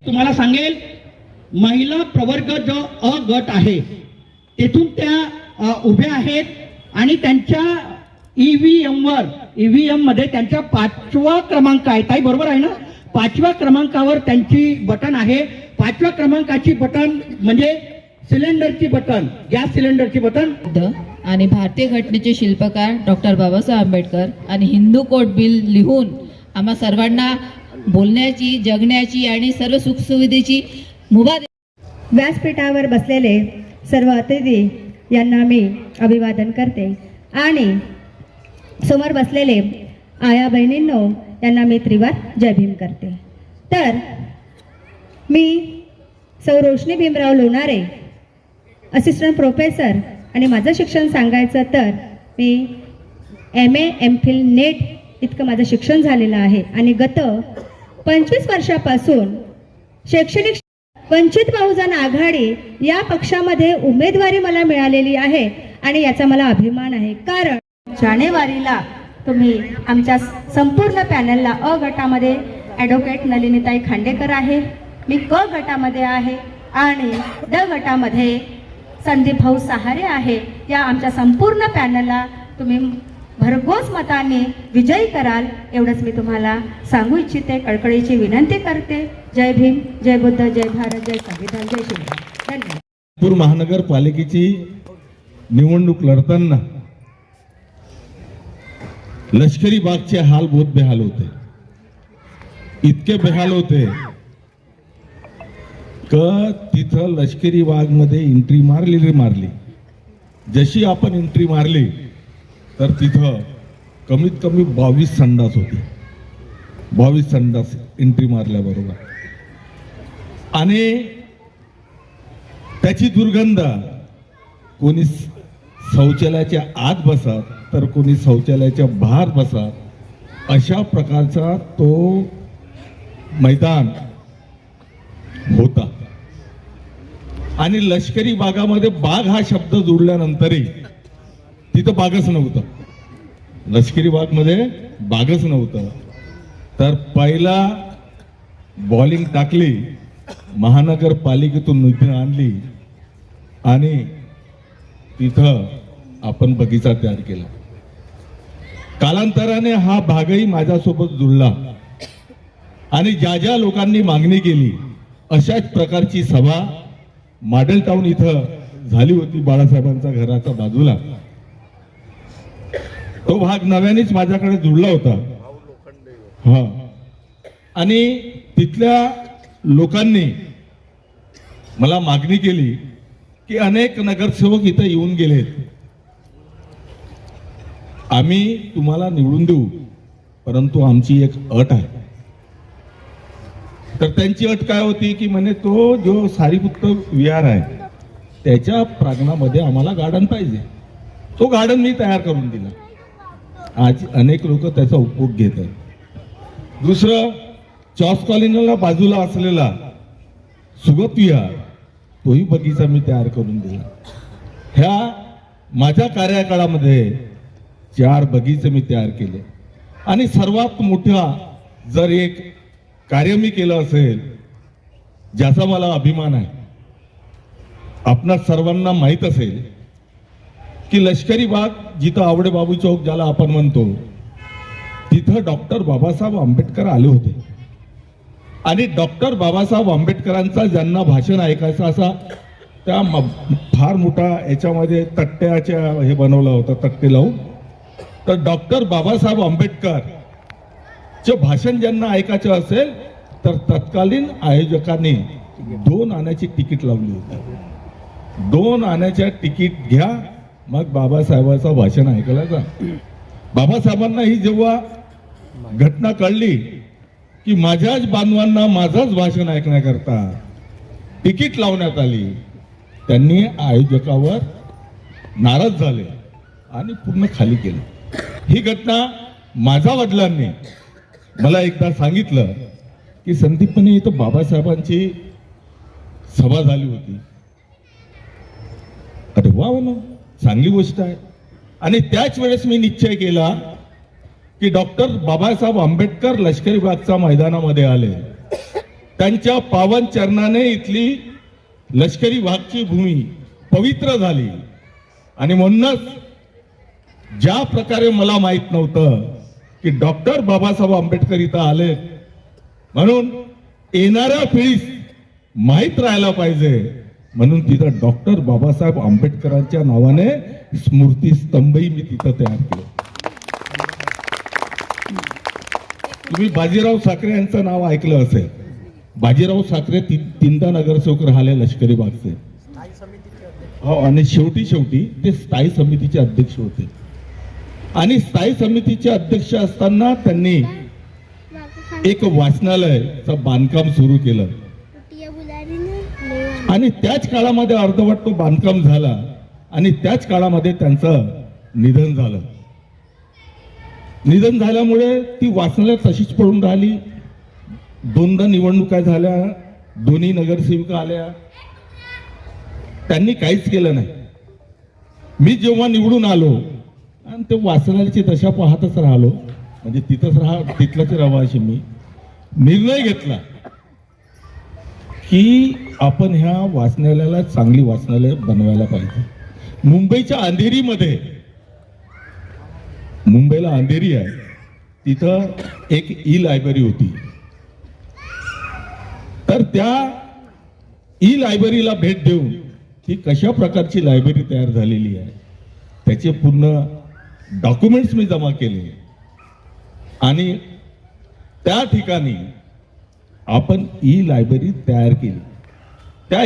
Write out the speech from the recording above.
तुम्हाला सांगेल, महिला प्रवर्ग जो अ गट आहे तेथून त्या उभ्या आहेत आणि त्यांच्या ईव्हीएम मध्ये त्यांचा 5वा क्रमांक आहे. ताई बरोबर आहे ना? 5व्या क्रमांकावर त्यांची बटन आहे. 5व्या क्रमांकाची बटन म्हणजे सिलेंडरची बटन, गॅस सिलेंडरची बटन. आणि भारतीय घटनेचे शिल्पकार डॉक्टर बाबासाहेब आंबेडकर आणि हिंदू कोड बिल लिहून आम्हा सर्वांना बोलण्याची, जगण्याची आणि सर्व सुखसुविधेची मुभा. व्यासपीठावर बसलेले सर्व अतिथी यांना मी अभिवादन करते आणि समोर बसलेले आया बहिणींनो यांना मी त्रिवार जय भीम करते. तर मी सौ रोशनी भीमराव लोणारे, असिस्टंट प्रोफेसर, आणि माझं शिक्षण सांगायचं तर मी MA MPhil नेट इतकं माझं शिक्षण झालेलं आहे आणि गत 25 वर्षापासून शैक्षणिक वंचित बहुजन आघाडी या पक्षामध्ये उमेदवारी मला मिळालेली आहे आणि याचा मला अभिमान आहे. कारण जानेवारीला तुम्ही आमच्या संपूर्ण पॅनलला अ गटामध्ये ॲडव्होकेट नलिनीताई खांडेकर आहे, मी क गटामध्ये आहे आणि ड गटामध्ये संदीप भाऊ सहारे आहे. या आमच्या संपूर्ण पॅनलला तुम्ही भरघोस मताने विजयी कराल एवढंच मी तुम्हाला सांगू इच्छिते. कळकळीची विनंती करते. जय भीम, जय बुद्ध, जय भारत, जय संविधान, जय शिवराय. धन्यवाद. नागपूर महानगरपालिकेची निवडणूक लढताना लष्करी बागचे हाल बहुत बेहाल होते. इतके बेहाल होते का तिथं लष्करी बागमध्ये एंट्री मारली. जशी आपण एंट्री मारली तर तिथं कमीत कमी 22 संडास होती. 22 संडास एंट्री मारल्याबरोबर. आणि त्याची दुर्गंध, कोणी शौचालयाच्या आत बसत तर कोणी शौचालयाच्या बाहेर बसत, अशा प्रकारचा तो मैदान होता. आणि लष्करी बागामध्ये बाग हा शब्द जोडल्यानंतरही तिथं बागच नव्हतं. लष्करी बागमध्ये बागच नव्हतं. तर पहिला बॉलिंग टाकली, महानगरपालिकेतून निधी आणली आणि तिथं आपण बगीचा तयार केला. कालांतराने हा भागही माझ्यासोबत जुळला आणि ज्या ज्या लोकांनी मागणी केली अशाच प्रकारची सभा मॉडेल टाउन इथं झाली होती, बाळासाहेबांच्या घराच्या बाजूला. तो भाग नव्यानेच माझ्याकडे जुळला होता. हा, आणि तिथल्या लोकांनी मला मागणी केली की अनेक नगरसेवक इथं येऊन गेलेत, आम्ही तुम्हाला निवडून देऊ, परंतु आमची एक अट आहे. तर त्यांची अट काय होती की म्हणे तो जो सारीपुत्र विहार आहे त्याच्या प्रांगणामध्ये आम्हाला गार्डन पाहिजे. तो गार्डन मी तयार करून दिला. आज अनेक लोक त्याचा उपभोग घेत आहेत. दुसरं, चॉस कॉलनीला बाजूला असलेला सुगत विहार, तोही बगीचा मी तयार करून दिला. ह्या माझ्या कार्यकाळामध्ये 4 बगीचे मी तयार केले. आणि सर्वात मोठा जर एक कार्य मी केलं असेल ज्याचा मला अभिमान आहे, आपणा सर्वांना माहीत असेल की लष्करी बाग जिथं आवडे बाबू चौक ज्याला आपण म्हणतो, तिथं डॉक्टर बाबासाहेब आंबेडकर आले होते. आणि डॉक्टर बाबासाहेब आंबेडकरांचा ज्यांना भाषण ऐकायचं असा त्या फार मोठा याच्यामध्ये तट्ट्याच्या हे बनवला होता, तट्टे लावून. तर डॉक्टर बाबासाहेब आंबेडकर चे भाषण ज्यांना ऐकायचं असेल तर तत्कालीन आयोजकांनी 2 आण्याची तिकीट लावली होती. 2 आण्याच्या तिकीट घ्या, मग बाबासाहेबांचं भाषण ऐकायला जा. बाबासाहेबांना ही जेव्हा घटना कळली की माझ्याच बांधवांना माझंच भाषण ऐकण्याकरता तिकीट लावण्यात आली, त्यांनी आयोजकावर नाराज झाले आणि पूर्ण खाली केलं. ही घटना माझ्या वडिलांनी मला एकदा सांगितलं की संदीपने इथं बाबासाहेबांची सभा झाली होती. अरे वा ना, चांगली गोष्ट आहे. आणि त्याच वेळेस मी निश्चय केला की डॉक्टर बाबासाहेब आंबेडकर लष्करी बागच्या मैदानामध्ये आले, त्यांच्या पावन चरणाने इथली लष्करी बागची भूमी पवित्र झाली. आणि म्हणूनच ज्या प्रकारे मला माहित नव्हतं की डॉक्टर बाबासाहेब आंबेडकर इथं आले, म्हणून येणाऱ्या पिढीस माहीत राहायला पाहिजे, म्हणून तिथं डॉक्टर बाबासाहेब आंबेडकरांच्या नावाने स्मृती स्तंभही मी तिथं तयार केलं. तुम्ही बाजीराव साखरे यांचं नाव ऐकलं असेल. बाजीराव साखरे तीनदा नगरसेवक राहिले लष्करी बागचे. हो, आणि शेवटी ते स्थायी समितीचे अध्यक्ष होते. आणि स्थायी समितीचे अध्यक्ष असताना त्यांनी एक वाचनालयाचं बांधकाम सुरू केलं. आणि त्याच काळामध्ये अर्धवट तो बांधकाम झाला आणि त्याच काळामध्ये त्यांचं निधन झालं. निधन झाल्यामुळे ती वाचनालय तशीच पडून राहिली. दोनदा निवडणुका झाल्या, दोन्ही नगरसेविका आल्या, त्यांनी काहीच केलं नाही. मी जेव्हा निवडून आलो आणि ते वाचनालयाची दशा पाहतच राहिलो, म्हणजे तिथलंच रहिवासी मी, निर्णय घेतला की आपण ह्या वाचनालयाला चांगली वाचनालय बनवायला पाहिजे. मुंबईच्या अंधेरीमध्ये, मुंबईला अंधेरी आहे, तिथं एक ई लायब्ररी होती. तर त्या ई लायब्ररीला भेट देऊन ही कशा प्रकारची लायब्ररी तयार झालेली आहे त्याचे पूर्ण डॉक्युमेंट्स मी जमा केले. आणि त्या ठिकाणी आपण ई लायब्ररी तयार केली. त्या